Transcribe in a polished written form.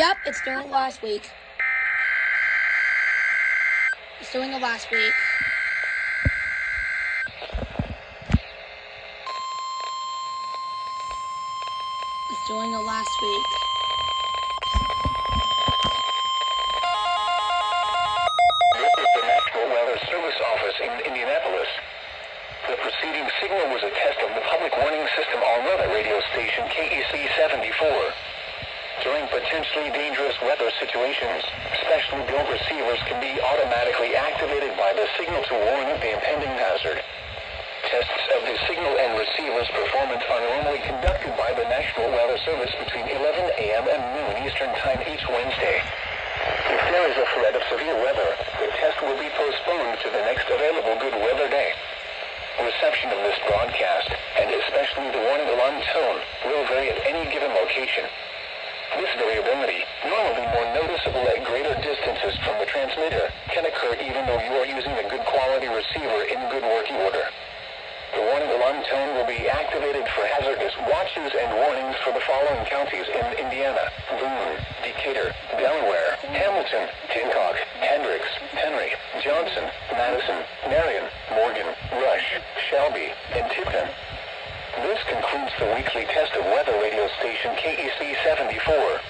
Yep, it's during last week. It's during the last week. It's during the last week. This is the National Weather Service office in Indianapolis. The preceding signal was a test of the public warning system on weather radio station KEC 74. During potentially dangerous weather situations, specially built receivers can be automatically activated by the signal to warn of the impending hazard. Tests of the signal and receiver's performance are normally conducted by the National Weather Service between 11 a.m. and noon Eastern Time each Wednesday. If there is a threat of severe weather, the test will be postponed to the next available good weather day. Reception of this broadcast, and especially the warning alarm tone, will vary at any given location. This variability, normally more noticeable at greater distances from the transmitter, can occur even though you are using a good quality receiver in good working order. The warning alarm tone will be activated for hazardous watches and warnings for the following counties in Indiana: Boone, Decatur, Delaware, Hamilton, Hancock, Hendricks, Henry, Johnson, Madison, Marion, Morgan, Rush, Shelby, and Tipton. This concludes the weekly test of weather radio station KEC 74.